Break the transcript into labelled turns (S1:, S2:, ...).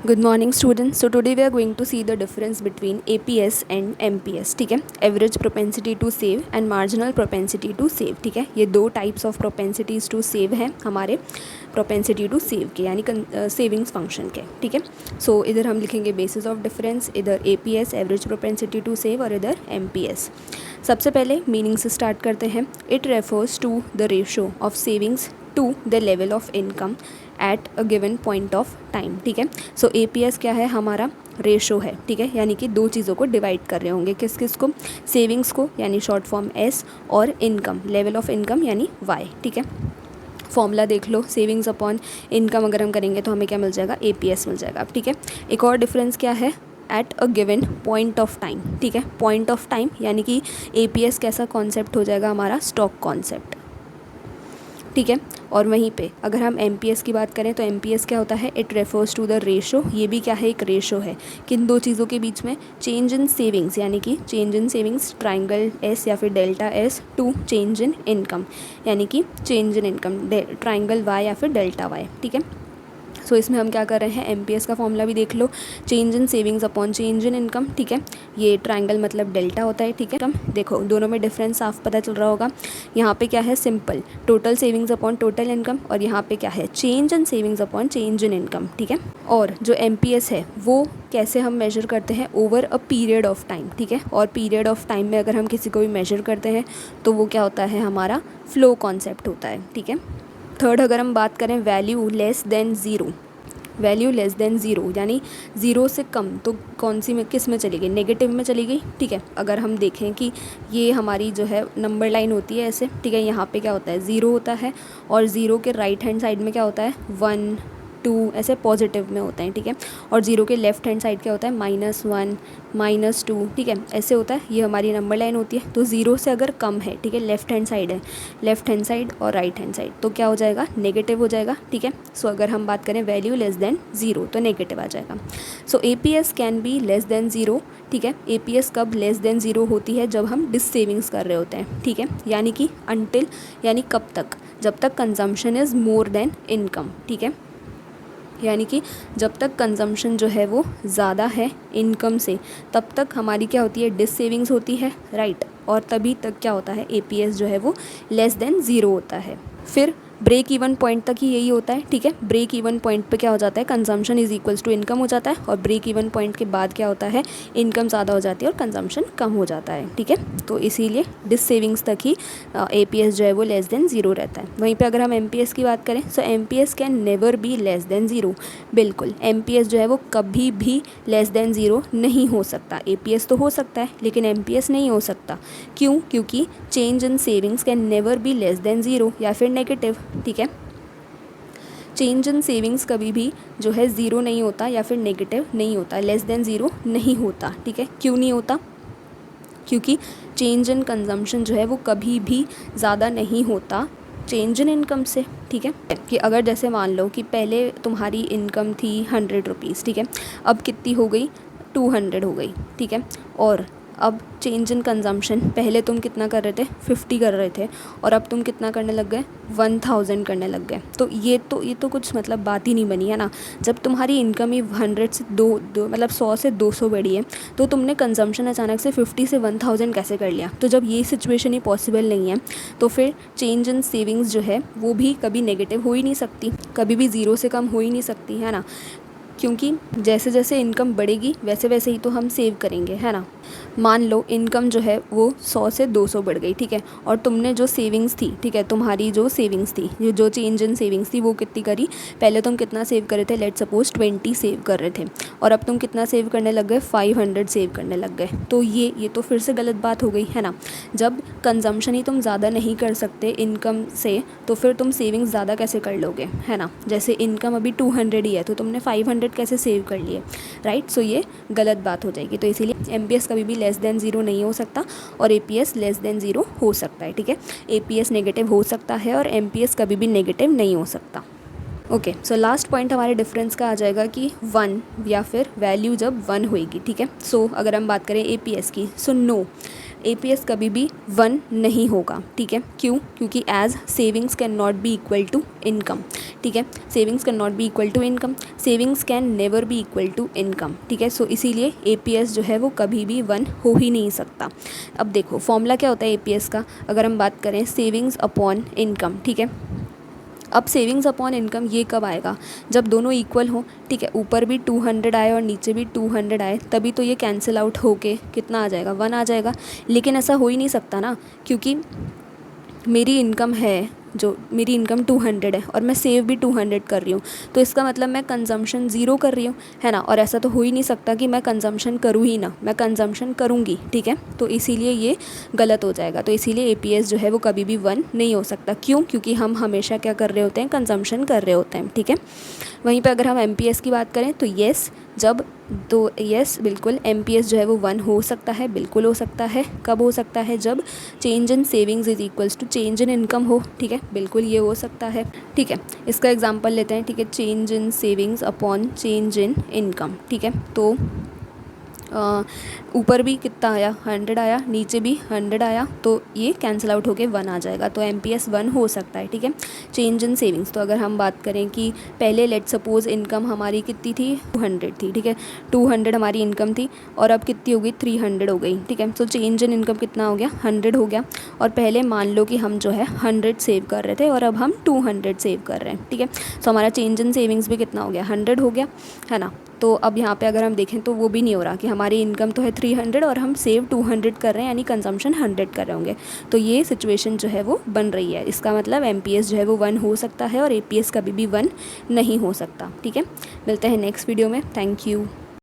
S1: Good morning students. So today we are going to see the difference between APS and MPS. ठीक है, average propensity to save and marginal propensity to save. ठीक है, ये दो types of propensities to save हैं हमारे propensity to save के, यानी सेविंग्स फंक्शन के. ठीक है, सो इधर हम लिखेंगे बेसिस ऑफ डिफरेंस, इधर APS average propensity to save और इधर एमपीएस. सबसे पहले मीनिंग से स्टार्ट करते हैं. It refers to the ratio of savings to the level of income at a given point of time. ठीक है, सो एपीएस क्या है, हमारा रेशो है. ठीक है, यानी कि दो चीज़ों को डिवाइड कर रहे होंगे, किस किस को, सेविंग्स को यानी शॉर्ट फॉर्म एस, और इनकम, लेवल ऑफ इनकम यानी वाई. ठीक है, फॉर्मूला देख लो, सेविंग्स अपॉन इनकम अगर हम करेंगे तो हमें क्या मिल जाएगा, एपीएस मिल जाएगा. ठीक है, एक और डिफरेंस क्या है, eight a given point of time. ठीक है, पॉइंट ऑफ टाइम यानी कि एपीएस कैसा कॉन्सेप्ट हो जाएगा, हमारा स्टॉक कॉन्सेप्ट. ठीक है, और वहीं पे अगर हम एमपीएस की बात करें तो एमपीएस क्या होता है, it refers to the ratio. ये भी क्या है, एक रेशो है. किन दो चीज़ों के बीच में, चेंज इन सेविंग्स यानी कि change in savings triangle S या फिर delta S to change in income यानी कि change in income triangle Y या फिर डेल्टा वाई. ठीक है, सो इसमें हम क्या कर रहे हैं, एमपीएस का फॉर्मूला भी देख लो, change in savings upon change in income. ठीक है, ये ट्रायंगल मतलब डेल्टा होता है. ठीक है, कम देखो दोनों में डिफरेंस साफ पता चल रहा होगा. यहाँ पे क्या है, simple total savings upon total income, और यहाँ पे क्या है, change in savings upon change in income. ठीक है, और जो एमपीएस है वो कैसे हम मेजर करते हैं, over a period of time. ठीक है, और पीरियड ऑफ टाइम में अगर हम किसी को भी मेजर करते हैं तो वो क्या होता है, हमारा फ्लो कॉन्सेप्ट होता है. ठीक है, थर्ड अगर हम बात करें, value less than zero. Value less than zero यानी ज़ीरो से कम, तो कौन सी में, किस में चली गई, नेगेटिव में चली गई. ठीक है, अगर हम देखें कि ये हमारी जो है नंबर लाइन होती है ऐसे. ठीक है, यहाँ पे क्या होता है, ज़ीरो होता है, और ज़ीरो के राइट हैंड साइड में क्या होता है, 1 2 ऐसे पॉजिटिव में होते हैं. ठीक है, और ज़ीरो के लेफ्ट हैंड साइड क्या होता है, -1 -2. ठीक है, ऐसे होता है, ये हमारी नंबर लाइन होती है. तो ज़ीरो से अगर कम है, ठीक है, लेफ्ट हैंड साइड है, लेफ्ट हैंड साइड और राइट हैंड साइड, तो क्या हो जाएगा, नेगेटिव हो जाएगा. ठीक है, सो अगर हम बात करें वैल्यू लेस देन ज़ीरो तो नेगेटिव आ जाएगा. So APS can be less than zero. ठीक है, एपीएस कब लेस देन ज़ीरो होती है, जब हम डिस सेविंग्स कर रहे होते हैं. ठीक है, यानी कि अनटिल, यानी कब तक, जब तक consumption is more than income. ठीक है, यानी कि जब तक कंजम्पशन जो है वो ज़्यादा है इनकम से, तब तक हमारी क्या होती है, डिस सेविंग्स होती है, राइट. और तभी तक क्या होता है, एपीएस जो है वो लेस देन ज़ीरो होता है. फिर ब्रेक इवन पॉइंट तक ही यही होता है. ठीक है, ब्रेक इवन पॉइंट पे क्या हो जाता है, consumption is equals to income हो जाता है, और ब्रेक इवन पॉइंट के बाद क्या होता है, इनकम ज़्यादा हो जाती है और कंजम्पशन कम हो जाता है. ठीक है, तो इसीलिए डिस सेविंग्स तक ही एपीएस जो है वो लेस देन ज़ीरो रहता है. वहीं पे अगर हम एमपीएस की बात करें, so MPS can never be less than zero. बिल्कुल, एमपीएस जो है वो कभी भी लेस देन ज़ीरो नहीं हो सकता. एपीएस तो हो सकता है लेकिन एमपीएस नहीं हो सकता. क्यों, क्योंकि change in savings can never be less than zero या फिर नेगेटिव. ठीक है, चेंज इन सेविंग्स कभी भी जो है ज़ीरो नहीं होता या फिर नेगेटिव नहीं होता, लेस देन ज़ीरो नहीं होता. ठीक है, क्यों नहीं होता, क्योंकि चेंज इन कंजम्पशन जो है वो कभी भी ज़्यादा नहीं होता चेंज इन इनकम से. ठीक है, कि अगर जैसे मान लो कि पहले तुम्हारी इनकम थी 100 रुपीज़. ठीक है, अब कितनी हो गई, 200 हो गई. ठीक है, और अब चेंज इन कंजम्पशन, पहले तुम कितना कर रहे थे, 50 कर रहे थे, और अब तुम कितना करने लग गए, 1000 करने लग गए. तो ये तो कुछ मतलब बात ही नहीं बनी है ना. जब तुम्हारी इनकम ही 100 से मतलब 100 से 200 बढ़ी है, तो तुमने कंजम्पशन अचानक से 50 से 1000 कैसे कर लिया. तो जब ये सिचुएशन ही पॉसिबल नहीं है, तो फिर चेंज इन सेविंग्स जो है वो भी कभी नेगेटिव हो ही नहीं सकती, कभी भी ज़ीरो से कम हो ही नहीं सकती, है ना. क्योंकि जैसे जैसे इनकम बढ़ेगी वैसे वैसे ही तो हम सेव करेंगे, है ना. मान लो इनकम जो है वो 100 से 200 बढ़ गई. ठीक है, और तुमने जो सेविंग्स थी, ठीक है, तुम्हारी जो सेविंग्स थी, जो चेंज इन सेविंग्स थी वो कितनी करी, पहले तुम कितना सेव कर रहे थे, लेट सपोज 20 सेव कर रहे थे, और अब तुम कितना सेव करने लग गए, 500 सेव करने लग गए. तो ये तो फिर से गलत बात हो गई, है ना. जब कंजम्पशन ही तुम ज़्यादा नहीं कर सकते इनकम से, तो फिर तुम सेविंग्स ज़्यादा कैसे कर लोगे, है ना. जैसे इनकम अभी 200 ही है तो तुमने 500 कैसे सेव कर लिए, राइट. सो ये गलत बात हो जाएगी. तो इसीलिए एमपीएस कभी भी लेस देन ज़ीरो नहीं हो सकता और एपीएस लेस देन ज़ीरो हो सकता है. ठीक है, एपीएस नेगेटिव हो सकता है और एमपीएस कभी भी नेगेटिव नहीं हो सकता. ओके, सो लास्ट पॉइंट हमारे डिफरेंस का आ जाएगा कि 1 या फिर वैल्यू जब 1 होएगी. ठीक है, सो अगर हम बात करें एपीएस की, सो नो, APS कभी भी 1 नहीं होगा, ठीक है। क्यों? क्योंकि as savings can not be equal to income, ठीक है। Savings can not be equal to income, savings can never be equal to income, ठीक है। सो इसीलिए APS जो है वो कभी भी 1 हो ही नहीं सकता। अब देखो फॉर्मूला क्या होता है APS का, अगर हम बात करें सेविंग्स अपॉन इनकम, ठीक है। अब सेविंग्स अपॉन इनकम ये कब आएगा, जब दोनों इक्वल हो, ठीक है। ऊपर भी 200 आए और नीचे भी 200 आए, तभी तो ये कैंसिल आउट होके कितना आ जाएगा, 1 आ जाएगा। लेकिन ऐसा हो ही नहीं सकता ना, क्योंकि मेरी इनकम है, जो मेरी इनकम 200 है और मैं सेव भी 200 कर रही हूँ, तो इसका मतलब मैं कंजम्पशन 0 कर रही हूँ, है ना। और ऐसा तो हो ही नहीं सकता कि मैं कंजम्पशन करूँ ही ना, मैं कंजम्पशन करूँगी, ठीक है। तो इसीलिए ये गलत हो जाएगा। तो इसीलिए APS जो है वो कभी भी 1 नहीं हो सकता। क्यों? क्योंकि हम हमेशा क्या कर रहे होते हैं, कंजम्पशन कर रहे होते हैं, ठीक है। वहीं पर अगर हम MPS की बात करें तो येस, जब तो येस बिल्कुल MPS जो है वो 1 हो सकता है, बिल्कुल हो सकता है। कब हो सकता है? जब change in savings is equals to change in income हो, ठीक है, बिल्कुल ये हो सकता है, ठीक है। इसका एग्जांपल लेते हैं, ठीक है, change in savings upon change in income, ठीक है। तो ऊपर भी कितना आया, 100 आया, नीचे भी 100 आया, तो ये कैंसिल आउट होके 1 आ जाएगा। तो MPS 1 हो सकता है, ठीक है। चेंज इन सेविंग्स, तो अगर हम बात करें कि पहले लेट सपोज इनकम हमारी कितनी थी, 200 थी, ठीक है। 200 हमारी इनकम थी और अब कितनी हो गई, 300 हो गई, ठीक है। तो चेंज इन इनकम कितना हो गया, 100 हो गया। और पहले मान लो कि हम जो है 100 सेव कर रहे थे और अब हम 200 सेव कर रहे हैं, ठीक है। तो हमारा चेंज इन सेविंग्स भी कितना हो गया, 100 हो गया, है ना। तो अब यहाँ पे अगर हम देखें तो वो भी नहीं हो रहा कि हमारी इनकम तो है 300 और हम सेव 200 कर रहे हैं, यानी कंजम्पशन 100 कर रहे होंगे। तो ये सिचुएशन जो है वो बन रही है। इसका मतलब MPS जो है वो 1 हो सकता है और APS कभी भी 1 नहीं हो सकता, ठीक है। मिलते हैं नेक्स्ट वीडियो में। Thank you.